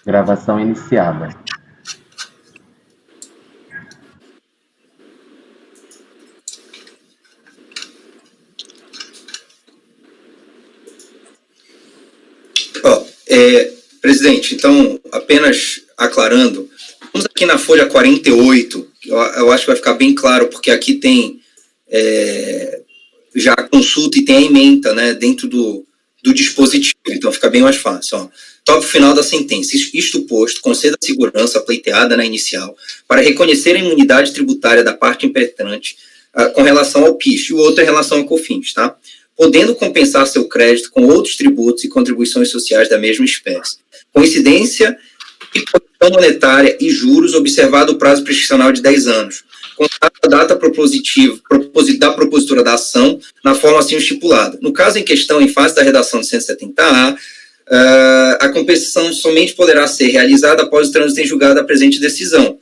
Gravação iniciada. Presidente, então, apenas aclarando, vamos aqui na folha 48, eu acho que vai ficar bem claro, porque aqui tem já a consulta e tem a ementa, né, dentro do dispositivo, então fica bem mais fácil. Ó. Tópico final da sentença. Isto posto, conceda a segurança pleiteada na inicial para reconhecer a imunidade tributária da parte impetrante com relação ao PIS e o outro em relação ao COFINS, tá? Podendo compensar seu crédito com outros tributos e contribuições sociais da mesma espécie. Coincidência e correção monetária e juros observado o prazo prescricional de 10 anos. Contada a data da propositura da ação na forma assim estipulada. No caso em questão, em face da redação de 170A, a compensação somente poderá ser realizada após o trânsito em julgado da presente decisão.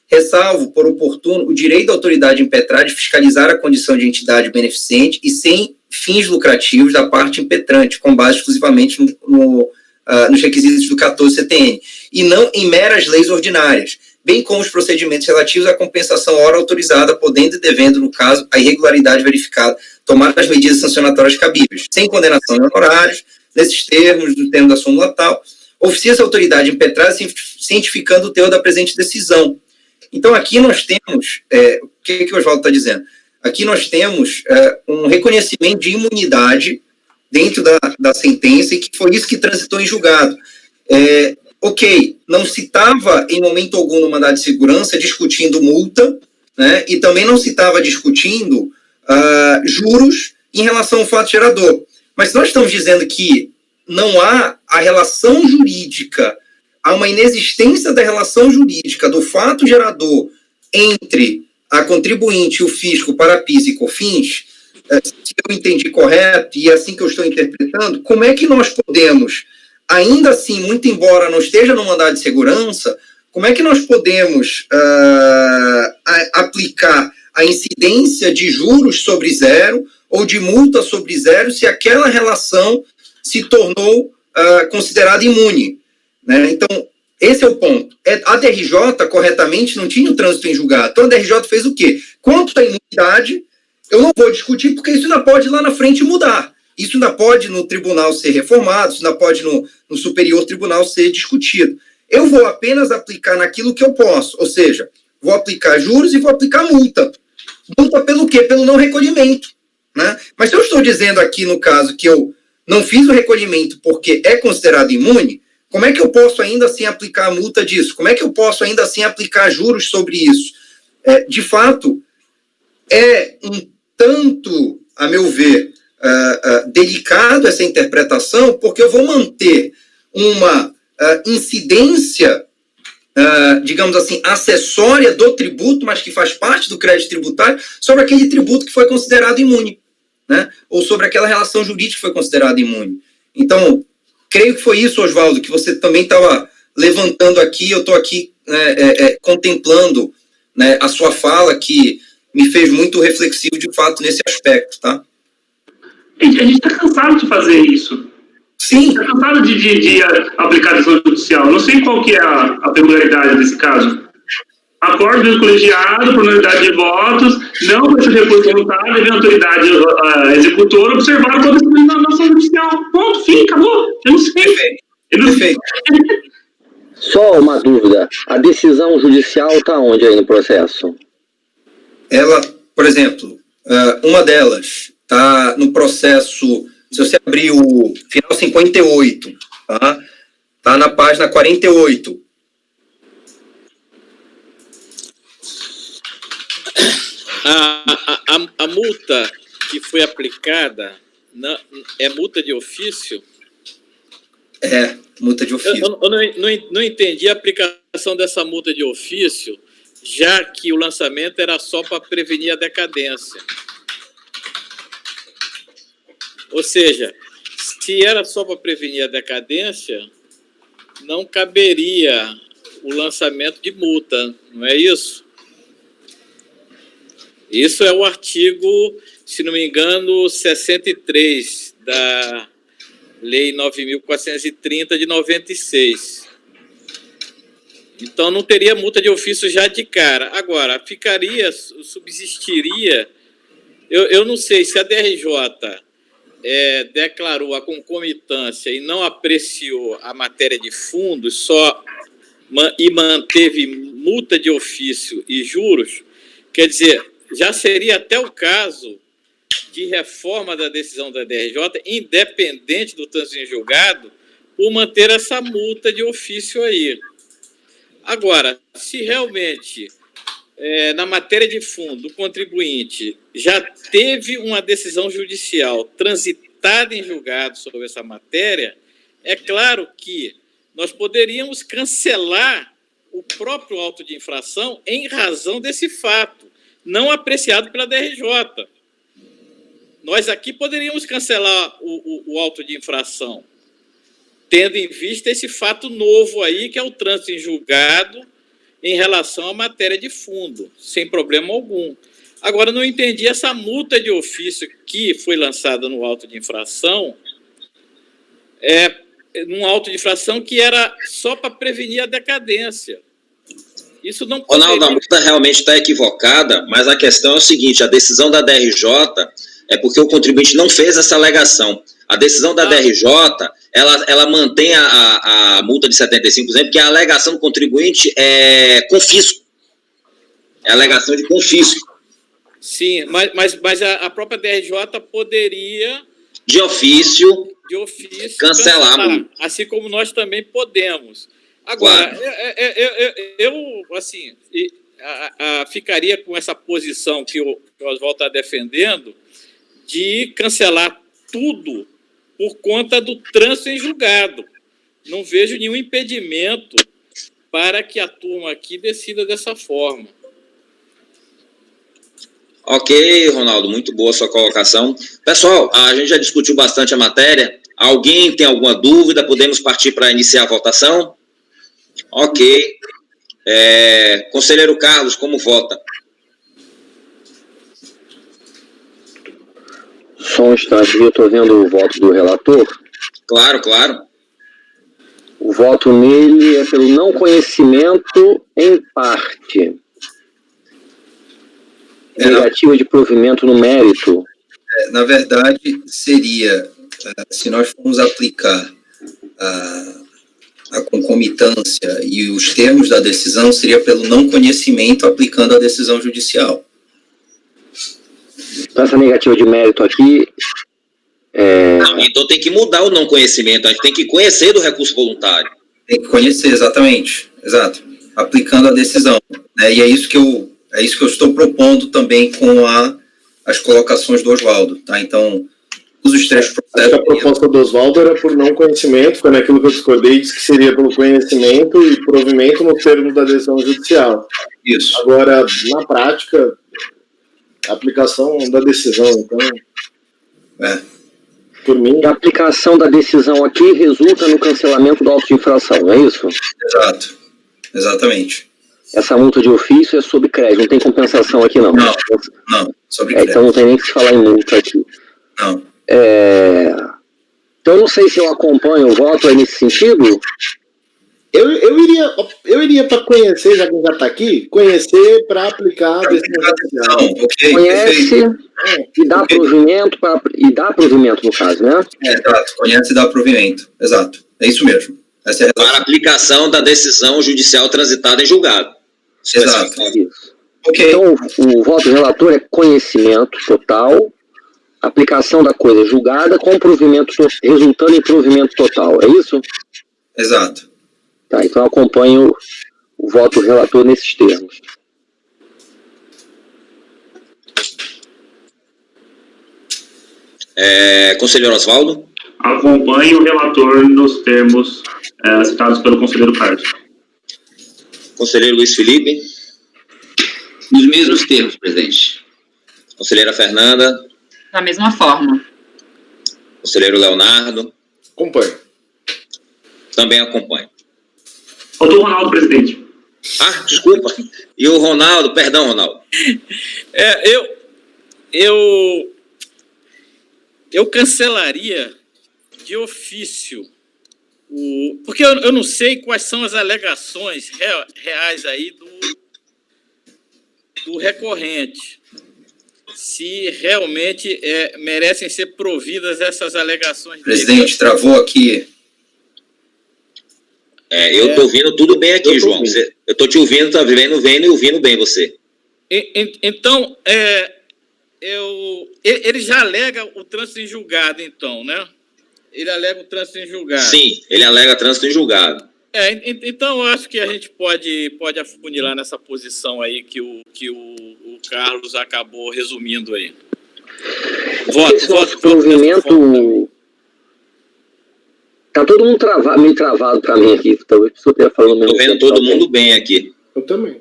Ressalvo, por oportuno, o direito da autoridade impetrada de fiscalizar a condição de entidade beneficente e sem fins lucrativos da parte impetrante, com base exclusivamente nos requisitos do 14 CTN, e não em meras leis ordinárias, bem como os procedimentos relativos à compensação hora autorizada, podendo e devendo, no caso, a irregularidade verificada, tomar as medidas sancionatórias cabíveis, sem condenação em honorários, nesses termos, no termo da súmula tal, oficia-se a autoridade impetrada cientificando o teor da presente decisão. Então, aqui nós temos, o que o Oswaldo está dizendo? Aqui nós temos um reconhecimento de imunidade dentro da sentença, e que foi isso que transitou em julgado. Ok, não se estava em momento algum no mandado de segurança discutindo multa, né, e também não se estava discutindo juros em relação ao fato gerador. Mas nós estamos dizendo que não há a relação jurídica, há uma inexistência da relação jurídica do fato gerador entre a contribuinte e o fisco para PIS e COFINS, se eu entendi correto, e é assim que eu estou interpretando, como é que nós podemos, ainda assim, muito embora não esteja no mandado de segurança, como é que nós podemos aplicar a incidência de juros sobre zero ou de multa sobre zero se aquela relação se tornou considerada imune? Né? Então, esse é o ponto. A DRJ, corretamente, não tinha o trânsito em julgado. Então, a DRJ fez o quê? Quanto à imunidade, eu não vou discutir, porque isso ainda pode lá na frente mudar. Isso ainda pode no tribunal ser reformado, isso ainda pode no superior tribunal ser discutido. Eu vou apenas aplicar naquilo que eu posso, ou seja, vou aplicar juros e vou aplicar multa. Multa pelo quê? Pelo não recolhimento. Né? Mas se eu estou dizendo aqui, no caso, que eu não fiz o recolhimento porque é considerado imune, como é que eu posso ainda assim aplicar a multa disso? Como é que eu posso ainda assim aplicar juros sobre isso? De fato, é um tanto, a meu ver, delicado essa interpretação, porque eu vou manter uma incidência, digamos assim, acessória do tributo, mas que faz parte do crédito tributário, sobre aquele tributo que foi considerado imune, né? Ou sobre aquela relação jurídica que foi considerada imune. Então, creio que foi isso, Oswaldo, que você também estava levantando aqui. Eu estou aqui contemplando, né, a sua fala, que me fez muito reflexivo, de fato, nesse aspecto, tá? A gente está cansado de fazer isso. Sim. Está cansado de aplicar a decisão judicial. Não sei qual que é a peculiaridade desse caso. Acordo do colegiado, por unanimidade de votos, não vai ser recurso voluntário, deve a autoridade executora observar toda a ação judicial. Ponto, fim, acabou. Eu não sei. Perfeito. Só uma dúvida. A decisão judicial está onde aí no processo? Ela, por exemplo, uma delas está no processo, se você abrir o final 58, tá? Está na página 48. A multa que foi aplicada é multa de ofício? É, multa de ofício. Eu não entendi a aplicação dessa multa de ofício, já que o lançamento era só para prevenir a decadência. Ou seja, se era só para prevenir a decadência, não caberia o lançamento de multa, não é isso? Isso é o artigo, se não me engano, 63 da Lei 9.430 de 96. Então, não teria multa de ofício já de cara. Agora, subsistiria... Eu não sei se a DRJ declarou a concomitância e não apreciou a matéria de fundo e manteve multa de ofício e juros, quer dizer, já seria até o caso de reforma da decisão da DRJ, independente do trânsito em julgado, por manter essa multa de ofício aí. Agora, se realmente, na matéria de fundo, o contribuinte já teve uma decisão judicial transitada em julgado sobre essa matéria, é claro que nós poderíamos cancelar o próprio auto de infração em razão desse fato, não apreciado pela DRJ. Nós aqui poderíamos cancelar o auto de infração, tendo em vista esse fato novo aí, que é o trânsito em julgado em relação à matéria de fundo, sem problema algum. Agora, não entendi essa multa de ofício que foi lançada no auto de infração, num auto de infração que era só para prevenir a decadência. Isso não poderia... Ronaldo, a multa realmente está equivocada, mas a questão é o seguinte, a decisão da DRJ é porque o contribuinte não fez essa alegação. A decisão da DRJ, ela mantém a multa de 75%, que a alegação do contribuinte é confisco. É a alegação de confisco. Sim, mas a própria DRJ poderia... De ofício cancelar a multa. Assim como nós também podemos. Agora, claro. Eu assim, ficaria com essa posição que o Oswaldo está defendendo, de cancelar tudo por conta do trânsito em julgado. Não vejo nenhum impedimento para que a turma aqui decida dessa forma. Ok, Ronaldo, muito boa a sua colocação. Pessoal, a gente já discutiu bastante a matéria. Alguém tem alguma dúvida? Podemos partir para iniciar a votação? Ok. Conselheiro Carlos, como vota? Só um instante, eu estou vendo o voto do relator. Claro, claro. O voto nele é pelo não conhecimento em parte. Negativa de provimento no mérito. Na verdade, seria, se nós formos aplicar a concomitância e os termos da decisão, seria pelo não conhecimento aplicando a decisão judicial. Então, essa negativa de mérito aqui... Então tem que mudar o não conhecimento, a gente tem que conhecer do recurso voluntário. Tem que conhecer, exatamente. Exato. Aplicando a decisão. Né? E é isso que eu estou propondo também com as colocações do Oswaldo. Tá? Então, os três processos... A proposta do Oswaldo era por não conhecimento, foi naquilo que eu discordei, disse que seria pelo conhecimento e provimento no termo da decisão judicial. Isso. Agora, na prática, a aplicação da decisão, então... Por mim... A aplicação da decisão aqui resulta no cancelamento do auto de infração, não é isso? Exato. Exatamente. Essa multa de ofício é sob crédito, não tem compensação aqui não. Não, sobre crédito. Então não tem nem que se falar em multa aqui. Não. Então não sei se eu acompanho o voto aí nesse sentido. Eu iria para conhecer, já que já está aqui, conhecer para aplicar a decisão. Okay, conhece e dá provimento, e dá provimento no caso, né? Exato, conhece e dá provimento, exato, é isso mesmo. Essa é a para a aplicação da decisão judicial transitada em julgado. Exato. Isso. Okay. Então o voto do relator é conhecimento total, aplicação da coisa julgada com provimento, resultando em provimento total, é isso? Exato. Tá, então eu acompanho o voto do relator nesses termos. Conselheiro Oswaldo? Acompanho o relator nos termos citados pelo conselheiro Carlos. Conselheiro Luiz Felipe? Nos mesmos termos, presidente. Conselheira Fernanda? Da mesma forma. Conselheiro Leonardo? Acompanho. Também acompanho. Faltou o Ronaldo, presidente. Desculpa. E o Ronaldo, perdão, Ronaldo. Eu cancelaria de ofício Porque eu não sei quais são as alegações reais aí do recorrente. Se realmente merecem ser providas essas alegações. Presidente, travou aqui. Eu estou ouvindo tudo bem aqui, João. Eu estou te ouvindo, tá vendo e ouvindo bem você. Então, ele já alega o trânsito em julgado, então, né? Ele alega o trânsito em julgado. Sim, ele alega trânsito em julgado. Então, eu acho que a gente pode afunilar nessa posição aí que o Carlos acabou resumindo aí. Voto provimento. Tá todo mundo meio travado para mim aqui. Talvez eu esteja falando mesmo. Estou vendo todo mundo bem aqui. Eu também.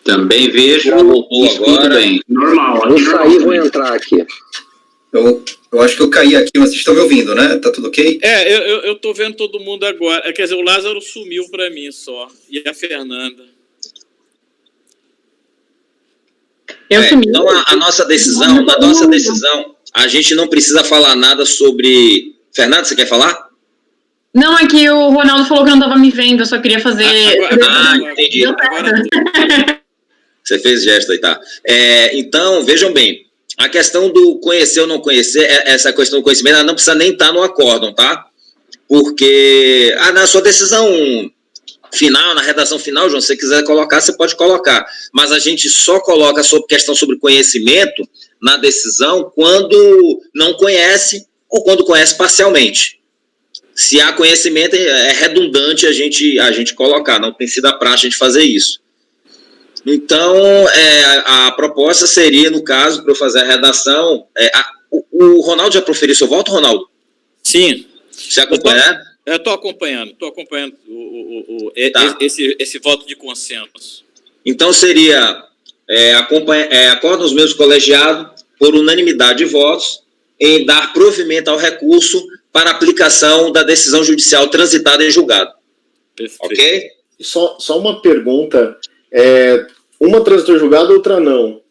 Também vejo. Já voltou agora. Bem. Normal. Vou sair e vou entrar aqui. Eu acho que eu caí aqui, mas vocês estão me ouvindo, né? Tá tudo ok? Eu tô vendo todo mundo agora. Quer dizer, o Lázaro sumiu para mim só. E a Fernanda. Então, na nossa decisão, a gente não precisa falar nada sobre... Fernanda, você quer falar? Não, é que o Ronaldo falou que não estava me vendo, eu só queria fazer... Entendi. Você fez gesto aí, tá. Então, vejam bem, a questão do conhecer ou não conhecer, essa questão do conhecimento, ela não precisa nem estar no acórdão, tá? Porque na sua decisão final, na redação final, João, se você quiser colocar, você pode colocar. Mas a gente só coloca sobre questão sobre conhecimento na decisão quando não conhece ou quando conhece parcialmente. Se há conhecimento, é redundante a gente colocar, não tem sido a praxe a gente fazer isso. Então, a proposta seria, no caso, para eu fazer a redação... o Ronaldo já proferiu seu voto, Ronaldo? Sim. Você acompanha? Eu estou acompanhando esse voto de consenso. Então, seria acordo os meus colegiados, por unanimidade de votos, em dar provimento ao recurso para aplicação da decisão judicial transitada em julgado. Perfeito. Ok? Só uma pergunta. Uma transitou em julgado, outra não.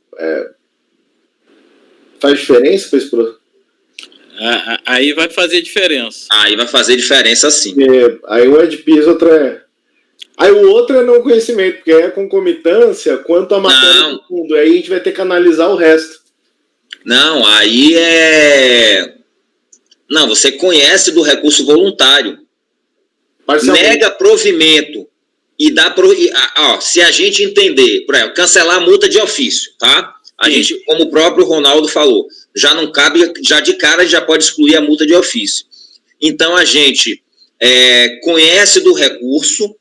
Faz diferença para esse processo? Aí vai fazer diferença. Aí vai fazer diferença, sim. Aí um é de piso, outro é... Aí o outro é não conhecimento, porque é concomitância quanto à matéria do fundo. Aí a gente vai ter que analisar o resto. Não, aí Não, você conhece do recurso voluntário. Nega provimento e dá... se a gente entender, por exemplo, cancelar a multa de ofício, tá? A gente, como o próprio Ronaldo falou, já não cabe, já de cara já pode excluir a multa de ofício. Então, a gente conhece do recurso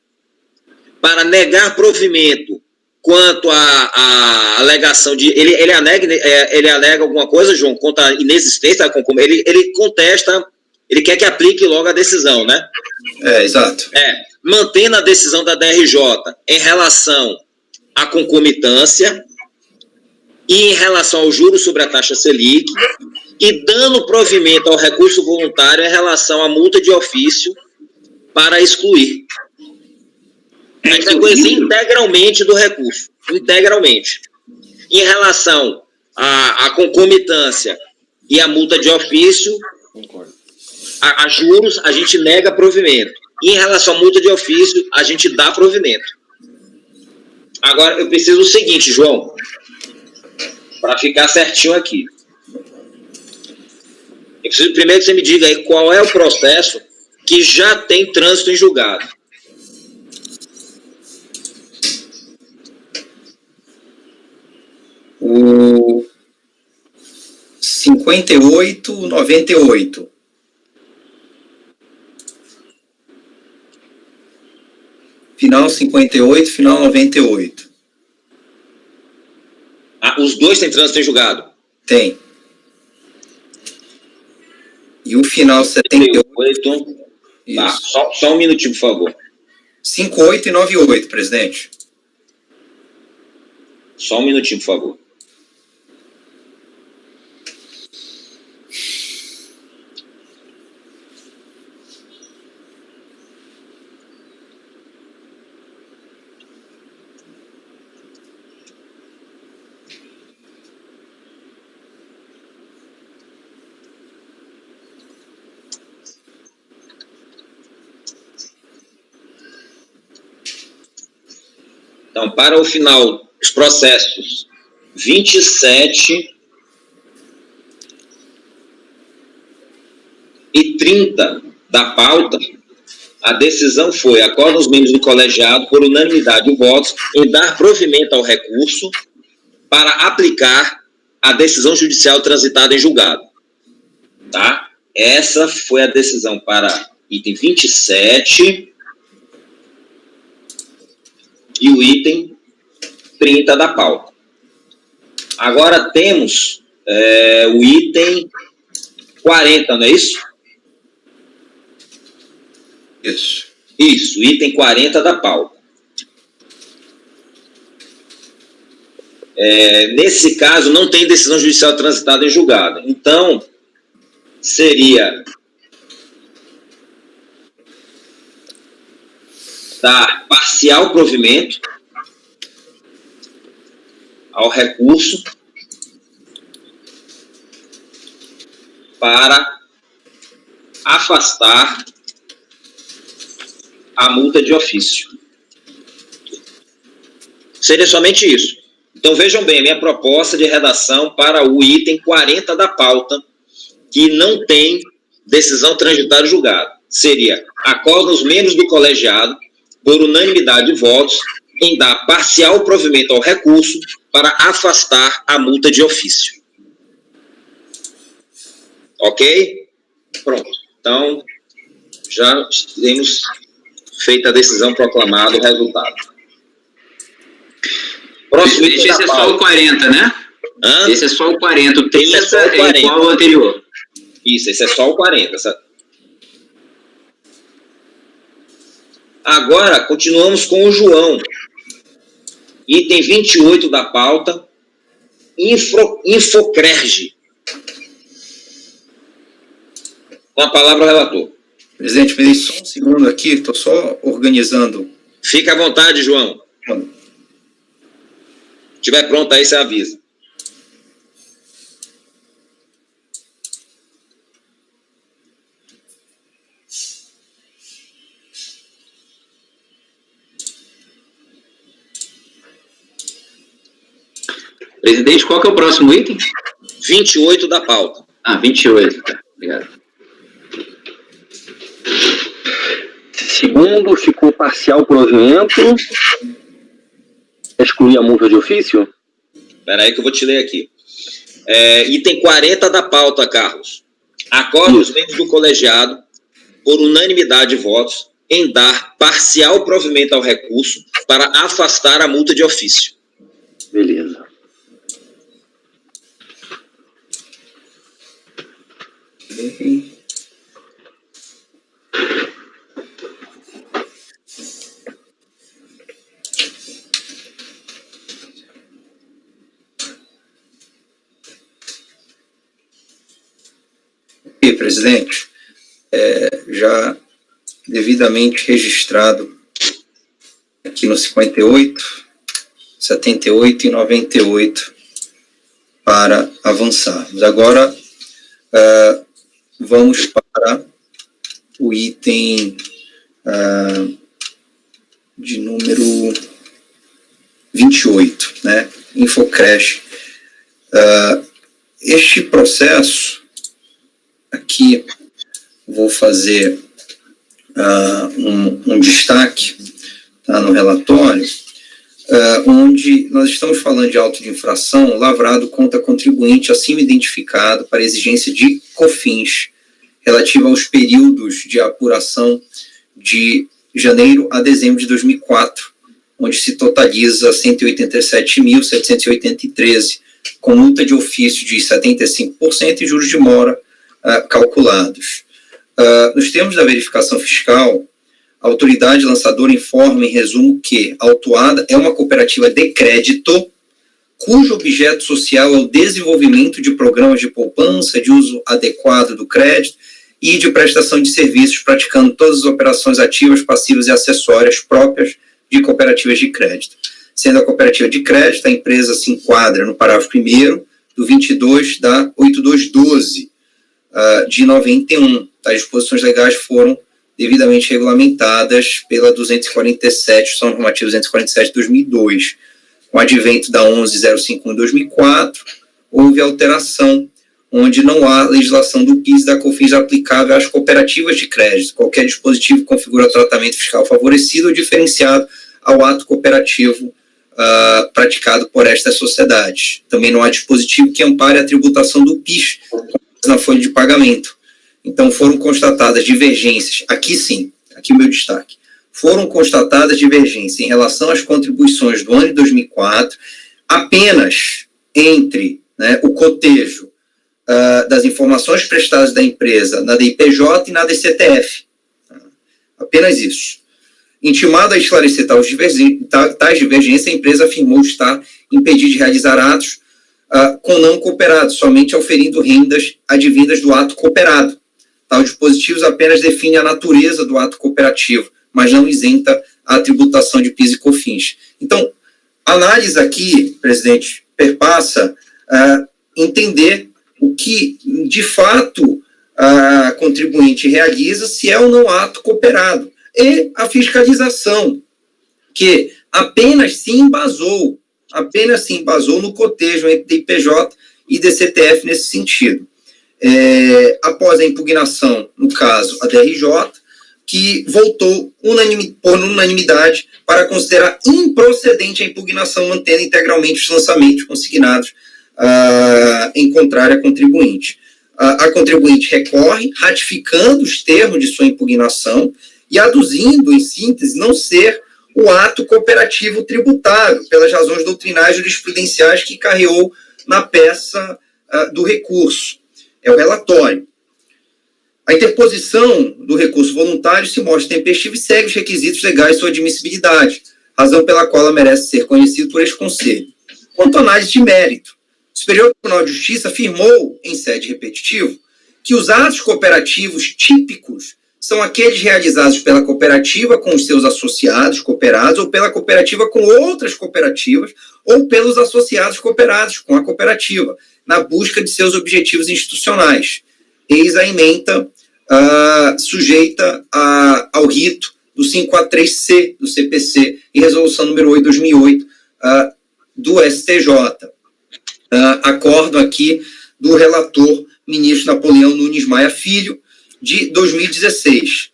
para negar provimento quanto à alegação de... Ele alega alguma coisa, João, contra a inexistência, ele contesta, ele quer que aplique logo a decisão, né? Exato. Mantendo a decisão da DRJ em relação à concomitância e em relação ao juros sobre a taxa Selic e dando provimento ao recurso voluntário em relação à multa de ofício para excluir. A gente vai conhecer integralmente do recurso. Integralmente. Em relação à concomitância e à multa de ofício, a juros, a gente nega provimento. E em relação à multa de ofício, a gente dá provimento. Agora, eu preciso do seguinte, João, para ficar certinho aqui. Eu preciso primeiro que você me diga aí qual é o processo que já tem trânsito em julgado. O 5898. Final 58, final 98. Os dois têm trânsito em julgado? Tem. E o final 78. Tá, só um minutinho, por favor. 58 e 98, presidente. Só um minutinho, por favor. Então, para o final dos processos 27 e 30 da pauta, a decisão foi: acorda os membros do colegiado, por unanimidade de votos, em dar provimento ao recurso para aplicar a decisão judicial transitada em julgado. Tá? Essa foi a decisão para item 27 e o item 30 da pauta. Agora temos o item 40, não é isso? Isso. Isso, item 40 da pauta. Nesse caso, não tem decisão judicial transitada em julgado. Então, seria dar parcial provimento ao recurso para afastar a multa de ofício. Seria somente isso. Então, vejam bem, a minha proposta de redação para o item 40 da pauta, que não tem decisão transitada em julgado, seria: acorda os membros do colegiado, por unanimidade de votos, em dar parcial provimento ao recurso para afastar a multa de ofício. Ok? Pronto. Então, já temos feito a decisão, proclamado o resultado. Próximo item Esse é só o 40, né? Hã? Esse é só o 40. O 30 é só o 40. É igual ao anterior. Isso, esse é só o 40. Agora, continuamos com o João. Item 28 da pauta, Infocrerge. Com a palavra, relator. Presidente, me dê só um segundo aqui, estou só organizando. Fica à vontade, João. Se estiver pronto aí, você avisa. Presidente, qual que é o próximo item? 28 da pauta. 28. Tá. Obrigado. Segundo, ficou parcial provimento. Excluir a multa de ofício? Espera aí que eu vou te ler aqui. Item 40 da pauta, Carlos. Acorda os membros do colegiado, por unanimidade de votos, em dar parcial provimento ao recurso para afastar a multa de ofício. Beleza. Presidente, já devidamente registrado aqui no 58, 78 e 98 para avançarmos. Agora, vamos para o item de número 28, né? Infocrerge. Este processo aqui, vou fazer um destaque, tá, no relatório, onde nós estamos falando de auto de infração lavrado contra contribuinte acima identificado para exigência de COFINS, relativa aos períodos de apuração de janeiro a dezembro de 2004, onde se totaliza 187.783, com multa de ofício de 75% e juros de mora calculados. Nos termos da verificação fiscal, a autoridade lançadora informa, em resumo, que a autuada é uma cooperativa de crédito cujo objeto social é o desenvolvimento de programas de poupança, de uso adequado do crédito e de prestação de serviços, praticando todas as operações ativas, passivas e acessórias próprias de cooperativas de crédito. Sendo a cooperativa de crédito, a empresa se enquadra no parágrafo 1º do 22 da 8212 de 91. As disposições legais foram devidamente regulamentadas pela 247, são normativa 247 de 2002. Com o advento da 11.051 de 2004, houve alteração, onde não há legislação do PIS e da COFINS aplicável às cooperativas de crédito. Qualquer dispositivo que configura tratamento fiscal favorecido ou diferenciado ao ato cooperativo praticado por estas sociedades. Também não há dispositivo que ampare a tributação do PIS na folha de pagamento. Então, foram constatadas divergências, aqui sim, aqui o meu destaque, foram constatadas divergências em relação às contribuições do ano de 2004, apenas entre, né, o cotejo das informações prestadas da empresa na DIPJ e na DCTF. Apenas isso. Intimado a esclarecer tais divergências, a empresa afirmou estar impedida de realizar atos com não cooperados, somente auferindo rendas advindas do ato cooperado. Tal dispositivo apenas define a natureza do ato cooperativo, mas não isenta a tributação de PIS e COFINS. Então, a análise aqui, presidente, perpassa entender o que, de fato, a contribuinte realiza, se é ou não ato cooperado. E a fiscalização, que apenas se embasou no cotejo entre DIPJ e DCTF nesse sentido. Após a impugnação, no caso, a DRJ, que voltou por unanimidade para considerar improcedente a impugnação, mantendo integralmente os lançamentos consignados em contrário à contribuinte. A contribuinte recorre, ratificando os termos de sua impugnação e aduzindo, em síntese, não ser o ato cooperativo tributável, pelas razões doutrinárias jurisprudenciais que carreou na peça do recurso. É o relatório. A interposição do recurso voluntário se mostra tempestiva e segue os requisitos legais de sua admissibilidade, razão pela qual ela merece ser conhecida por este Conselho. Quanto à análise de mérito, o Superior Tribunal de Justiça afirmou, em sede repetitiva, que os atos cooperativos típicos são aqueles realizados pela cooperativa com os seus associados cooperados, ou pela cooperativa com outras cooperativas, ou pelos associados cooperados com a cooperativa, na busca de seus objetivos institucionais. Eis a ementa sujeita ao rito do 543C do CPC e resolução número 8 de 2008 do STJ. Acórdão aqui do relator ministro Napoleão Nunes Maia Filho, de 2016.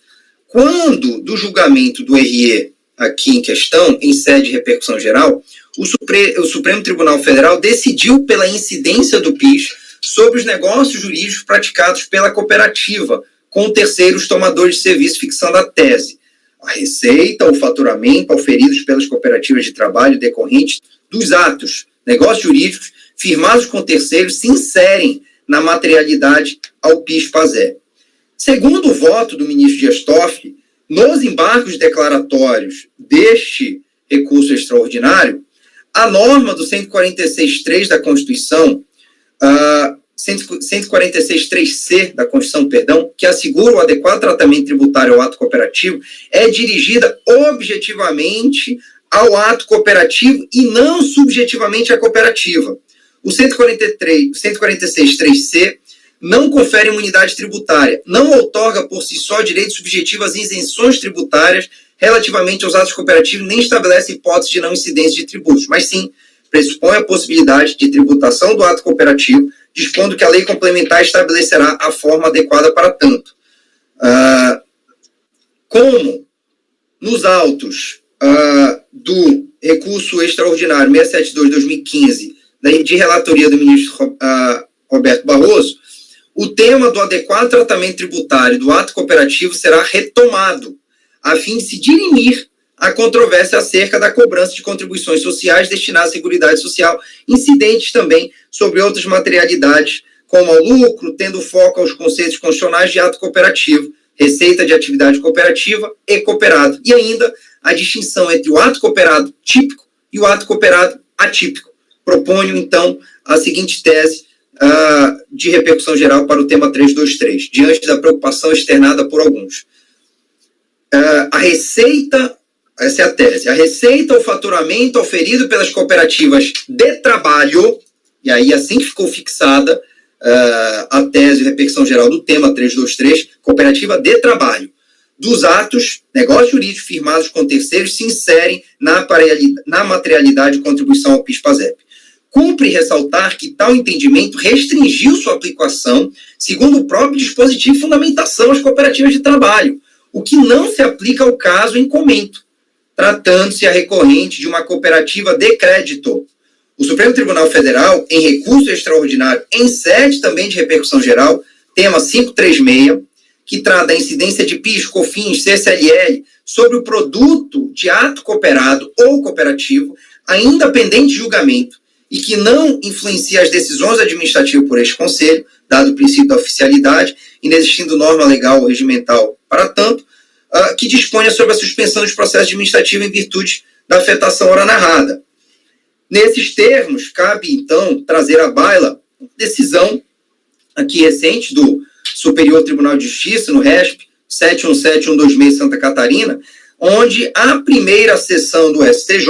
Quando do julgamento do RE aqui em questão, em sede de repercussão geral, o Supremo Tribunal Federal decidiu pela incidência do PIS sobre os negócios jurídicos praticados pela cooperativa com terceiros tomadores de serviço, fixando a tese: a receita, o faturamento auferidos pelas cooperativas de trabalho decorrentes dos atos, negócios jurídicos firmados com terceiros se inserem na materialidade ao PIS/PASE. Segundo o voto do ministro Dias Toffoli, nos embargos declaratórios deste recurso extraordinário, a norma do 146.3 da Constituição, 146.3c da Constituição, perdão, que assegura o adequado tratamento tributário ao ato cooperativo, é dirigida objetivamente ao ato cooperativo e não subjetivamente à cooperativa. O 146.3c não confere imunidade tributária, não outorga por si só direitos subjetivos às isenções tributárias relativamente aos atos cooperativos, nem estabelece hipótese de não incidência de tributos, mas sim pressupõe a possibilidade de tributação do ato cooperativo, dispondo que a lei complementar estabelecerá a forma adequada para tanto. Como nos autos do recurso extraordinário 672/2015, de relatoria do ministro Roberto Barroso, o tema do adequado tratamento tributário do ato cooperativo será retomado, a fim de se dirimir a controvérsia acerca da cobrança de contribuições sociais destinadas à Seguridade Social, incidentes também sobre outras materialidades, como ao lucro, tendo foco aos conceitos constitucionais de ato cooperativo, receita de atividade cooperativa e cooperado, e ainda a distinção entre o ato cooperado típico e o ato cooperado atípico. Proponho, então, a seguinte tese de repercussão geral para o tema 323, diante da preocupação externada por alguns. A receita, essa é a tese, a receita ou faturamento auferido pelas cooperativas de trabalho, e aí assim que ficou fixada a tese de repercussão geral do tema 323, cooperativa de trabalho, dos atos, negócios jurídicos firmados com terceiros se inserem na materialidade de contribuição ao PIS/PASEP. Cumpre ressaltar que tal entendimento restringiu sua aplicação, segundo o próprio dispositivo de fundamentação, às cooperativas de trabalho, o que não se aplica ao caso em comento, tratando-se a recorrente de uma cooperativa de crédito. O Supremo Tribunal Federal, em recurso extraordinário, em sede também de repercussão geral, tema 536, que trata a incidência de PIS, COFINS, CSLL sobre o produto de ato cooperado ou cooperativo, ainda pendente de julgamento, e que não influencia as decisões administrativas por este Conselho, dado o princípio da oficialidade, inexistindo norma legal ou regimental para tanto, que disponha sobre a suspensão dos processos administrativos em virtude da afetação ora narrada. Nesses termos, cabe, então, trazer à baila decisão aqui recente do Superior Tribunal de Justiça, no RESP 717-126 Santa Catarina, onde a primeira sessão do STJ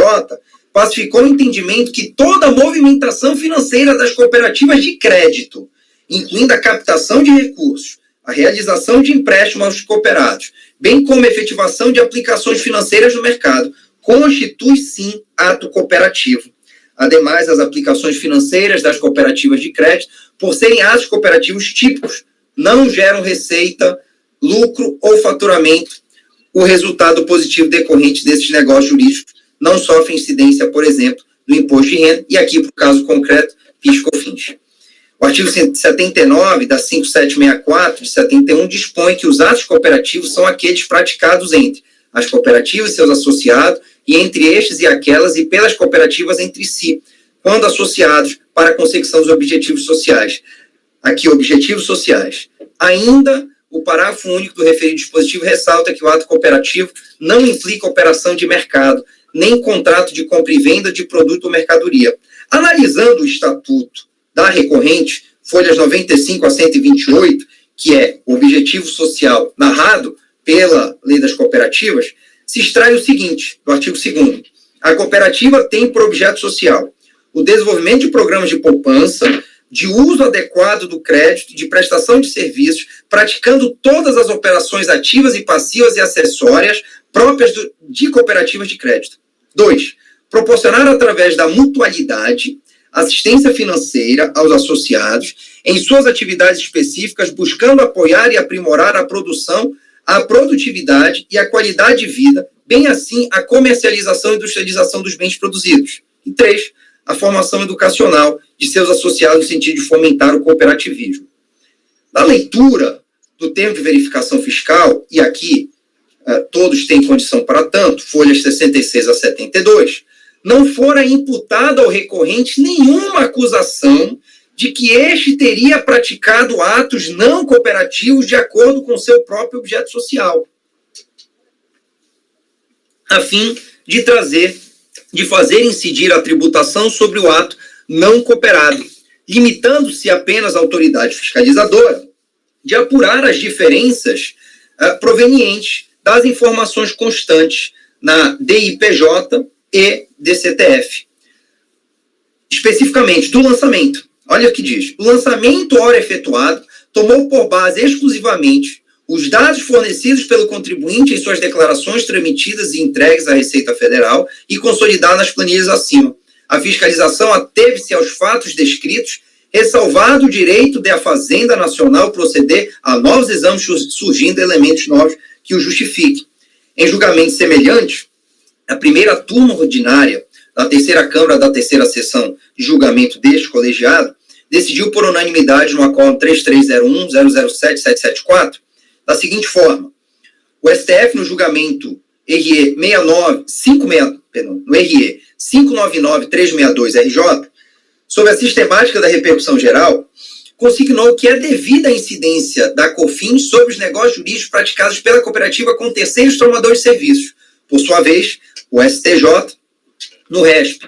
pacificou o entendimento que toda a movimentação financeira das cooperativas de crédito, incluindo a captação de recursos, a realização de empréstimos aos cooperados, bem como a efetivação de aplicações financeiras no mercado, constitui, sim, ato cooperativo. Ademais, as aplicações financeiras das cooperativas de crédito, por serem atos cooperativos típicos, não geram receita, lucro ou faturamento. O resultado positivo decorrente desses negócios jurídicos não sofre incidência, por exemplo, do imposto de renda, e aqui, para o caso concreto, PIS/COFINS. O artigo 79 da 5764 de 71 dispõe que os atos cooperativos são aqueles praticados entre as cooperativas e seus associados, e entre estes e aquelas e pelas cooperativas entre si, quando associados para a consecução dos objetivos sociais. Aqui, objetivos sociais. Ainda, o parágrafo único do referido dispositivo ressalta que o ato cooperativo não implica operação de mercado, nem contrato de compra e venda de produto ou mercadoria. Analisando o estatuto da recorrente, folhas 95 a 128, que é o objetivo social narrado pela Lei das Cooperativas, se extrai o seguinte, do artigo 2º. A cooperativa tem por objeto social o desenvolvimento de programas de poupança, de uso adequado do crédito, de prestação de serviços, praticando todas as operações ativas e passivas e acessórias próprias de cooperativas de crédito. 2. Proporcionar, através da mutualidade, assistência financeira aos associados em suas atividades específicas, buscando apoiar e aprimorar a produção, a produtividade e a qualidade de vida, bem assim a comercialização e industrialização dos bens produzidos. E 3. A formação educacional de seus associados no sentido de fomentar o cooperativismo. Na leitura do termo de verificação fiscal, e aqui todos têm condição para tanto, folhas 66 a 72, não fora imputada ao recorrente nenhuma acusação de que este teria praticado atos não cooperativos de acordo com seu próprio objeto social, a fim de fazer incidir a tributação sobre o ato não cooperado, limitando-se apenas à autoridade fiscalizadora de apurar as diferenças provenientes das informações constantes na DIPJ e DCTF. Especificamente, do lançamento. Olha o que diz. O lançamento, ora efetuado, tomou por base exclusivamente os dados fornecidos pelo contribuinte em suas declarações transmitidas e entregues à Receita Federal e consolidadas nas planilhas acima. A fiscalização ateve-se aos fatos descritos, ressalvado o direito da Fazenda Nacional proceder a novos exames surgindo elementos novos que o justifiquem. Em julgamentos semelhantes, a primeira turma ordinária da terceira Câmara da terceira sessão de julgamento deste colegiado decidiu por unanimidade no acórdão 3301-007-774 da seguinte forma: o STF no julgamento RE 599-362-RJ, sobre a sistemática da repercussão geral, consignou que é devida a incidência da COFINS sobre os negócios jurídicos praticados pela cooperativa com terceiros tomadores de serviços. Por sua vez, o STJ, no RESP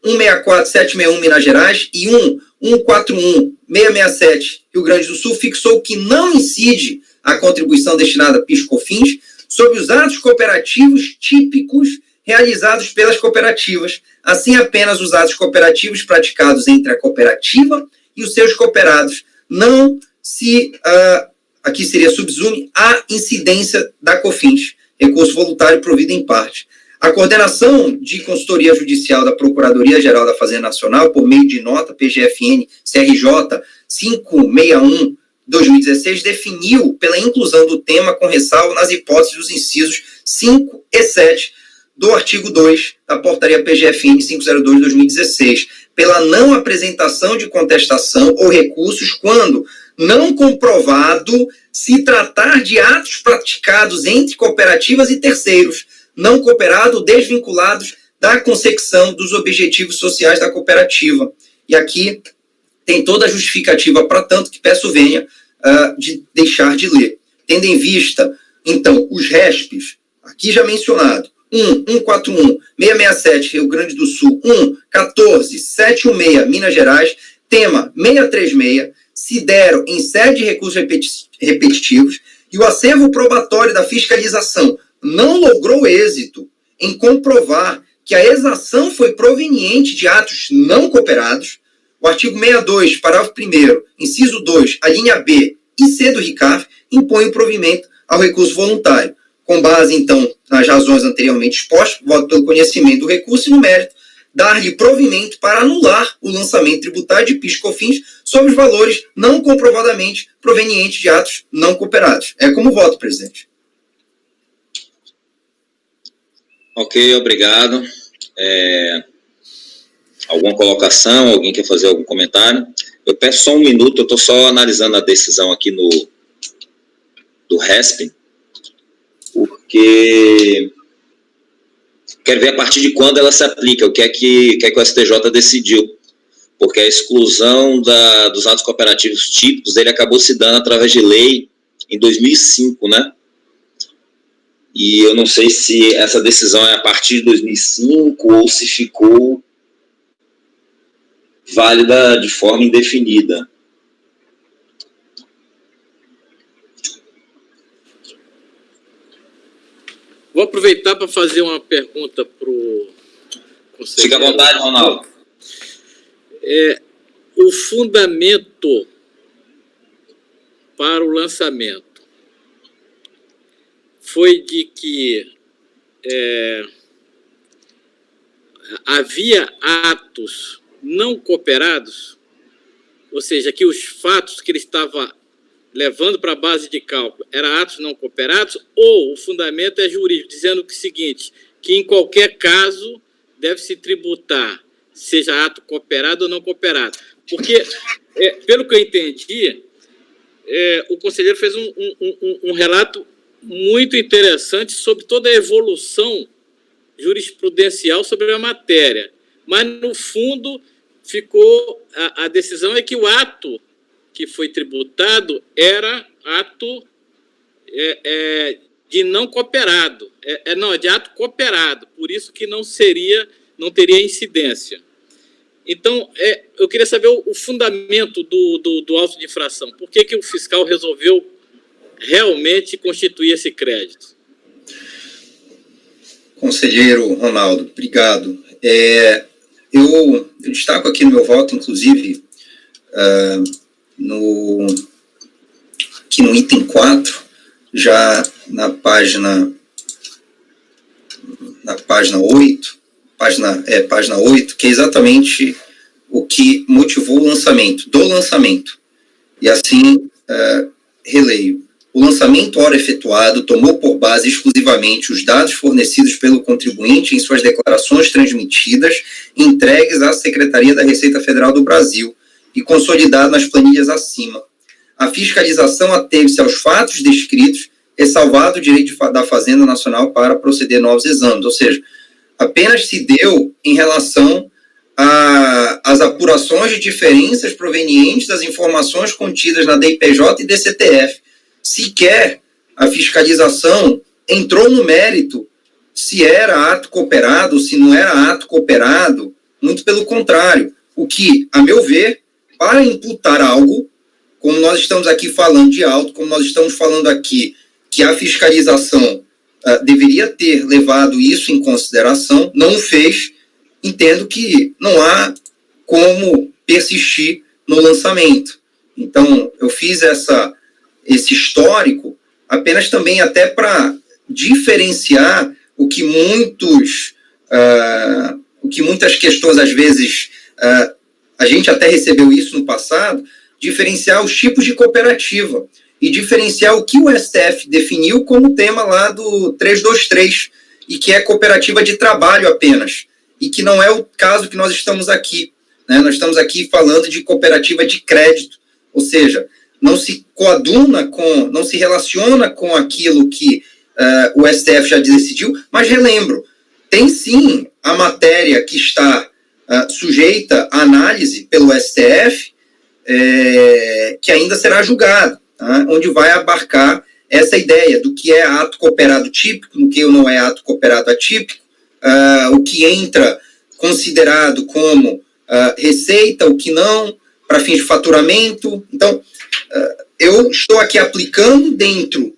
164-761 Minas Gerais e 141-667 Rio Grande do Sul, fixou que não incide a contribuição destinada a PIS/COFINS sobre os atos cooperativos típicos realizados pelas cooperativas, assim apenas os atos cooperativos praticados entre a cooperativa e os seus cooperados não se aqui seria subsume a incidência da COFINS, recurso voluntário provido em parte. A coordenação de consultoria judicial da Procuradoria-Geral da Fazenda Nacional, por meio de nota PGFN CRJ 561/2016, definiu pela inclusão do tema com ressalva nas hipóteses dos incisos 5 e 7 do artigo 2 da portaria PGFN 502/2016, pela não apresentação de contestação ou recursos quando não comprovado se tratar de atos praticados entre cooperativas e terceiros, não cooperado, desvinculados da consecução dos objetivos sociais da cooperativa. E aqui tem toda a justificativa para tanto que peço venha de deixar de ler. Tendo em vista, então, os RESPs, aqui já mencionado, 141, 667, Rio Grande do Sul, 14, 716, Minas Gerais, tema 636, se deram em sede de recursos repetitivos e o acervo probatório da fiscalização não logrou êxito em comprovar que a exação foi proveniente de atos não cooperados, o artigo 62, parágrafo 1º, inciso 2, a linha B e C do RICAF, impõe o provimento ao recurso voluntário. Com base, então, nas razões anteriormente expostas, voto pelo conhecimento do recurso e, no mérito, dar-lhe provimento para anular o lançamento tributário de PIS/COFINS sobre os valores não comprovadamente provenientes de atos não cooperados. É como voto, presidente. Ok, obrigado. Alguma colocação? Alguém quer fazer algum comentário? Eu peço só um minuto, eu estou só analisando a decisão aqui do RESP, porque quero ver a partir de quando ela se aplica, o que é que o STJ decidiu, porque a exclusão dos atos cooperativos típicos, ele acabou se dando através de lei em 2005, né? E eu não sei se essa decisão é a partir de 2005 ou se ficou válida de forma indefinida. Vou aproveitar para fazer uma pergunta para o conselheiro. Fica à vontade, Ronaldo. O fundamento para o lançamento foi de que havia atos não cooperados, ou seja, que os fatos que ele estava levando para a base de cálculo eram atos não cooperados, ou o fundamento é jurídico, dizendo o seguinte, que em qualquer caso deve-se tributar, seja ato cooperado ou não cooperado. Porque, pelo que eu entendi, o conselheiro fez um relato muito interessante sobre toda a evolução jurisprudencial sobre a matéria. Mas, no fundo, ficou a decisão é que o ato que foi tributado era ato de não cooperado. De ato cooperado. Por isso que não teria incidência. Então, eu queria saber o fundamento do auto de infração. Por que o fiscal resolveu realmente constituir esse crédito? Conselheiro Ronaldo, obrigado. Eu destaco aqui no meu voto, inclusive, aqui no item 4, já na página 8, página 8, que é exatamente o que motivou o lançamento, E assim, releio. O lançamento, ora efetuado, tomou por base exclusivamente os dados fornecidos pelo contribuinte em suas declarações transmitidas e entregues à Secretaria da Receita Federal do Brasil e consolidado nas planilhas acima. A fiscalização ateve-se aos fatos descritos, ressalvado o direito da Fazenda Nacional para proceder novos exames, ou seja, apenas se deu em relação às apurações de diferenças provenientes das informações contidas na DIPJ e DCTF. Sequer a fiscalização entrou no mérito se era ato cooperado ou se não era ato cooperado, muito pelo contrário. O que, a meu ver, para imputar algo, como nós estamos aqui falando de auto, como nós estamos falando aqui que a fiscalização deveria ter levado isso em consideração, não fez, entendo que não há como persistir no lançamento. Então, eu fiz esse histórico, apenas também até para diferenciar o que muitas questões, às vezes, a gente até recebeu isso no passado, diferenciar os tipos de cooperativa e diferenciar o que o STF definiu como tema lá do 323, e que é cooperativa de trabalho apenas, e que não é o caso que nós estamos aqui, né? Nós estamos aqui falando de cooperativa de crédito, ou seja, não se coaduna não se relaciona com aquilo que o STF já decidiu, mas relembro, tem sim a matéria que está sujeita à análise pelo STF, que ainda será julgado, tá? Onde vai abarcar essa ideia do que é ato cooperado típico, do que não é ato cooperado atípico, o que entra considerado como receita, o que não, para fins de faturamento. Então, eu estou aqui aplicando dentro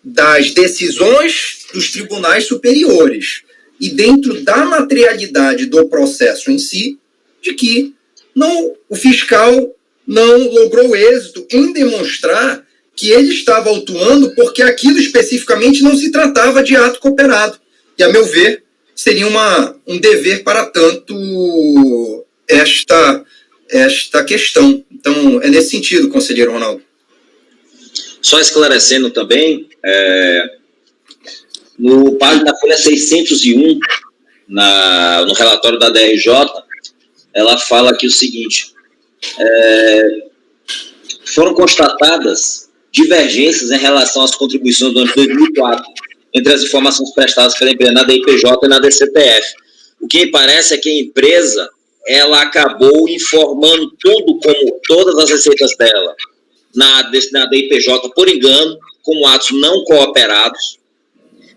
das decisões dos tribunais superiores e dentro da materialidade do processo em si, de que o fiscal não logrou êxito em demonstrar que ele estava autuando porque aquilo especificamente não se tratava de ato cooperado. E, a meu ver, seria um dever para tanto esta questão. Então, é nesse sentido, conselheiro Ronaldo. Só esclarecendo também, no página da folha 601, no relatório da DRJ, ela fala aqui o seguinte: foram constatadas divergências em relação às contribuições do ano de 2004 entre as informações prestadas pela empresa na DIPJ e na DCTF. O que me parece é que a empresa ela acabou informando todas as receitas dela na DIPJ por engano, como atos não cooperados,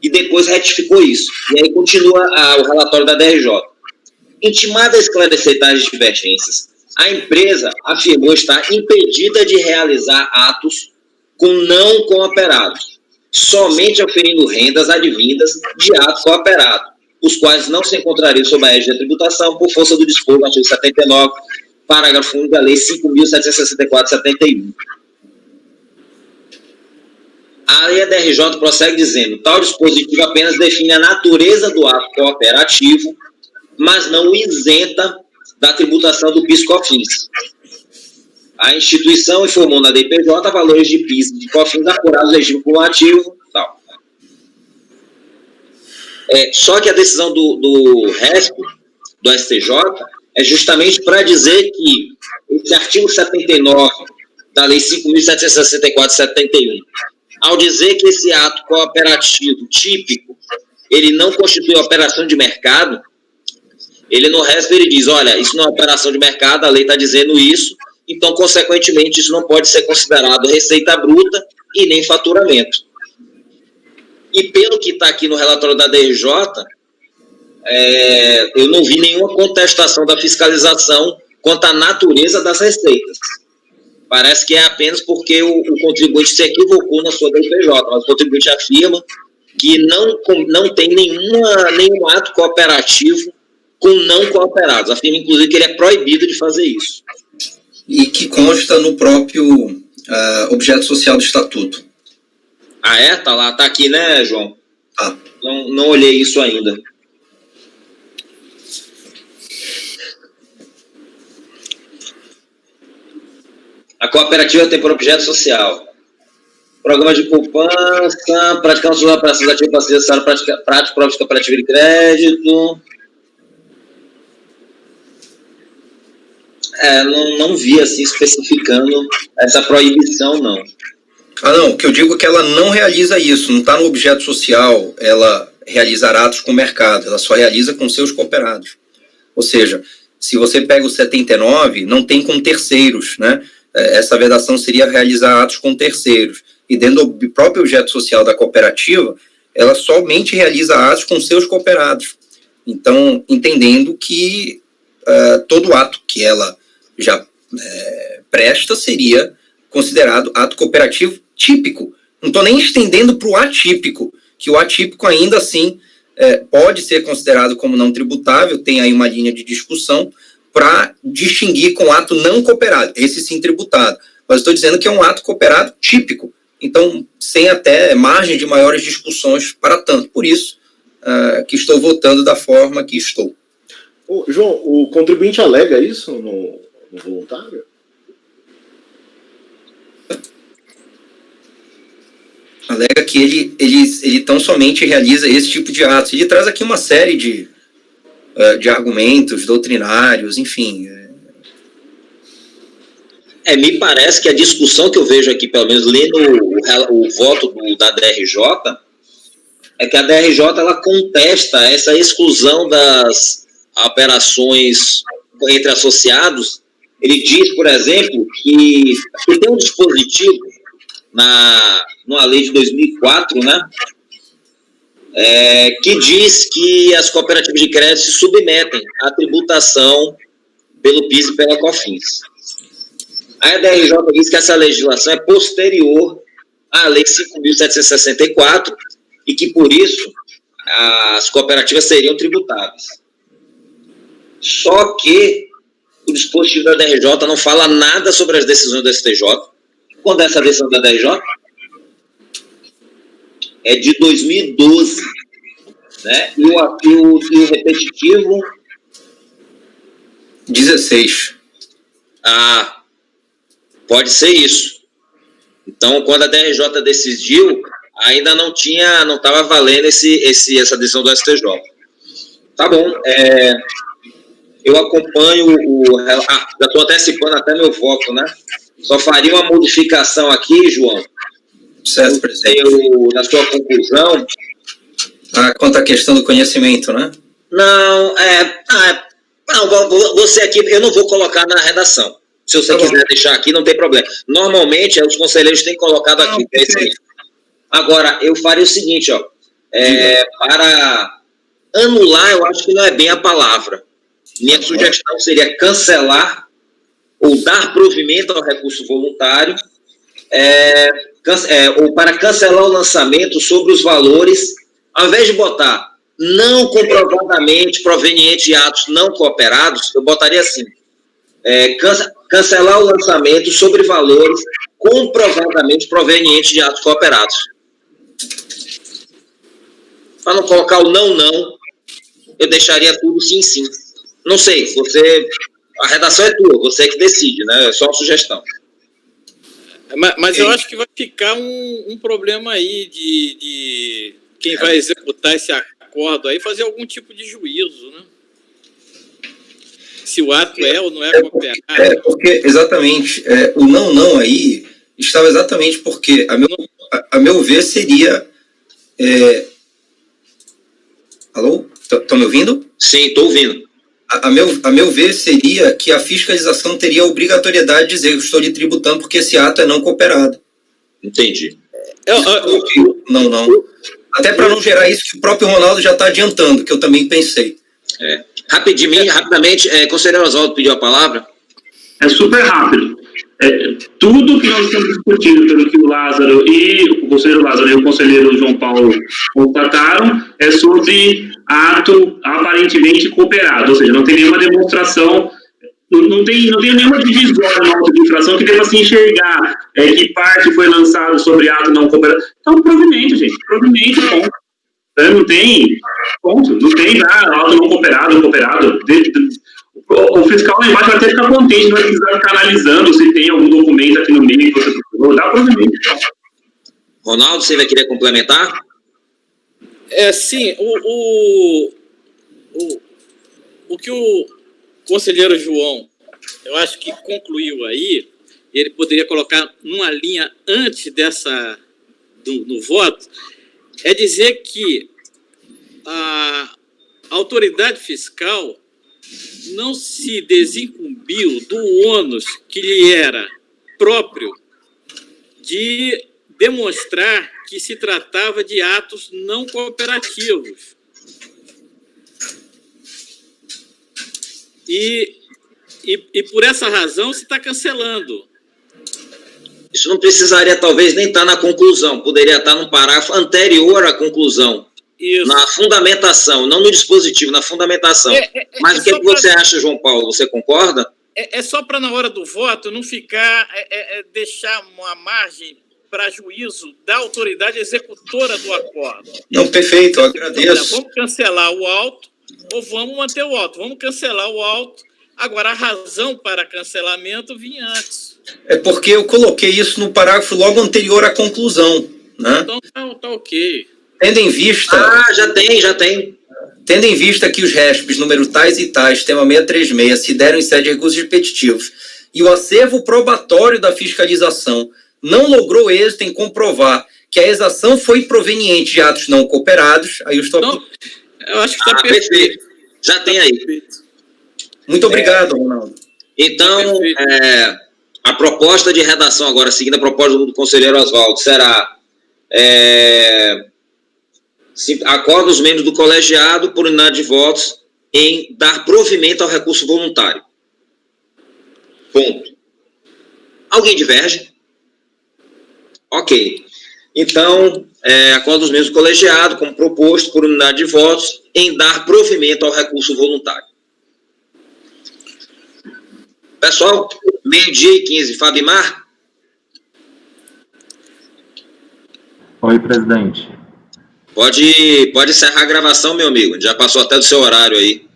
e depois retificou isso. E aí continua o relatório da DRJ. Intimada a esclarecer tais divergências, a empresa afirmou estar impedida de realizar atos com não cooperados, somente oferindo rendas advindas de ato cooperado, os quais não se encontrariam sob a égide da tributação por força do disposto do artigo 79, parágrafo 1 da Lei 5.764/71. Aí a DRJ prossegue dizendo: tal dispositivo apenas define a natureza do ato cooperativo, mas não o isenta da tributação do PIS/COFINS. A instituição informou na DPJ valores de PIS e de COFINS apurados no regime cumulativo. Tal. Só que a decisão do RESP, do STJ, é justamente para dizer que esse artigo 79 da Lei 5.764/71, ao dizer que esse ato cooperativo típico, ele não constitui operação de mercado, ele no RESP ele diz, olha, isso não é operação de mercado, a lei está dizendo isso, então, consequentemente, isso não pode ser considerado receita bruta e nem faturamento. E pelo que está aqui no relatório da DRJ, eu não vi nenhuma contestação da fiscalização quanto à natureza das receitas. Parece que é apenas porque o contribuinte se equivocou na sua DPJ, mas o contribuinte afirma que não tem nenhum ato cooperativo com não cooperados. Afirma, inclusive, que ele é proibido de fazer isso. E que consta no próprio objeto social do Estatuto. Ah, é? Tá lá, tá aqui, né, João? Ah. Não olhei isso ainda. A cooperativa tem por objeto social programa de poupança, praticando as operações ativas para ser necessário prática provas de cooperativa de crédito. Não vi assim especificando essa proibição, não. Não, o que eu digo é que ela não realiza isso, não está no objeto social, ela realizar atos com o mercado, ela só realiza com seus cooperados. Ou seja, se você pega o 79, não tem com terceiros, né? Essa vedação seria realizar atos com terceiros. E dentro do próprio objeto social da cooperativa, ela somente realiza atos com seus cooperados. Então, entendendo que todo ato que ela já presta seria considerado ato cooperativo típico. Não estou nem estendendo para o atípico, que o atípico ainda assim pode ser considerado como não tributável, tem aí uma linha de discussão para distinguir com ato não cooperado, esse sim tributado. Mas estou dizendo que é um ato cooperado típico. então sem até margem de maiores discussões para tanto. Por isso que estou votando da forma que estou. João, o contribuinte alega isso no voluntário? Alega que ele tão somente realiza esse tipo de atos. Ele traz aqui uma série de argumentos doutrinários, enfim. Me parece que a discussão que eu vejo aqui, pelo menos lendo o voto da DRJ, é que a DRJ ela contesta essa exclusão das operações entre associados. Ele diz, por exemplo, que tem um dispositivo numa lei de 2004, né, que diz que as cooperativas de crédito se submetem à tributação pelo PIS e pela COFINS. A DRJ diz que essa legislação é posterior à Lei 5.764 e que, por isso, as cooperativas seriam tributáveis. Só que o dispositivo da DRJ não fala nada sobre as decisões do STJ. Quando é essa decisão da DRJ? É de 2012. Né? E o repetitivo? 16. Pode ser isso. Então, quando a DRJ decidiu, ainda não estava valendo essa decisão do STJ. Tá bom. Eu acompanho já estou antecipando até meu voto, né? Só faria uma modificação aqui, João. Certo, presidente. Na sua conclusão. Quanto à questão do conhecimento, né? Não, você aqui, eu não vou colocar na redação. Se você quiser deixar aqui, não tem problema. Normalmente, os conselheiros têm colocado aqui. Agora, eu faria o seguinte, para anular, eu acho que não é bem a palavra. Minha sugestão seria cancelar ou dar provimento ao recurso voluntário, ou para cancelar o lançamento sobre os valores, ao invés de botar não comprovadamente proveniente de atos não cooperados, eu botaria assim, cancelar o lançamento sobre valores comprovadamente provenientes de atos cooperados. Para não colocar o não, eu deixaria tudo sim. Não sei, a redação é tua, você é que decide, né? É só uma sugestão. Mas eu acho que vai ficar um problema aí de quem vai executar esse acordo aí fazer algum tipo de juízo, né? Se o ato é ou não é cooperado. Porque, exatamente, o não aí estava exatamente porque, a meu ver, seria... Alô? Estão me ouvindo? Sim, estou ouvindo. A meu ver, seria que a fiscalização teria a obrigatoriedade de dizer que eu estou lhe tributando porque esse ato é não cooperado. Entendi. Não. Até para não gerar isso que o próprio Ronaldo já está adiantando, que eu também pensei. Rapidamente, conselheiro Oswaldo pediu a palavra. É super rápido. Tudo que nós estamos discutindo, pelo que o Lázaro e o conselheiro Lázaro e o conselheiro João Paulo constataram, é sobre ato aparentemente cooperado, ou seja, não tem nenhuma demonstração, não tem nenhuma divisória na auto de infração que dê para se enxergar que parte foi lançada sobre ato não cooperado. Então, provimento, gente, ponto. Não tem, ponto, não tem ato não cooperado. O fiscal lá embaixo vai ter que ficar contente, não vai precisar ficar analisando se tem algum documento aqui no meio que você procurou, dá provimento. Ronaldo, você vai querer complementar? Sim, o que o conselheiro João, eu acho que concluiu aí, ele poderia colocar numa linha antes no voto, é dizer que a autoridade fiscal não se desincumbiu do ônus que lhe era próprio de demonstrar que se tratava de atos não cooperativos. E por essa razão se está cancelando. Isso não precisaria, talvez, nem estar na conclusão. Poderia estar num parágrafo anterior à conclusão. Isso. Na fundamentação, não no dispositivo, na fundamentação. Mas o que você acha, João Paulo? Você concorda? É só para, na hora do voto, não ficar... deixar uma margem para juízo da autoridade executora do acordo. Não, perfeito, eu agradeço. Vamos cancelar o auto ou vamos manter o auto? Vamos cancelar o auto. Agora, a razão para cancelamento vinha antes. É porque eu coloquei isso no parágrafo logo anterior à conclusão, né? Então, tá ok. Tendo em vista... já tem. Tendo em vista que os RESPs número tais e tais, tema 636, se deram em sede de recursos repetitivos, e o acervo probatório da fiscalização não logrou êxito em comprovar que a exação foi proveniente de atos não cooperados, aí eu estou... Então, eu acho que está perfeito. Já tem aí. Muito obrigado, Ronaldo. Então, a proposta de redação agora, seguindo a proposta do conselheiro Oswaldo, será acorda os membros do colegiado por unidade de votos em dar provimento ao recurso voluntário. Ponto. Alguém diverge? Ok. Então, acorda os membros do colegiado, como proposto por unidade de votos, em dar provimento ao recurso voluntário. Pessoal, 12h15, Fabimar? Oi, presidente. Pode encerrar a gravação, meu amigo. Já passou até do seu horário aí.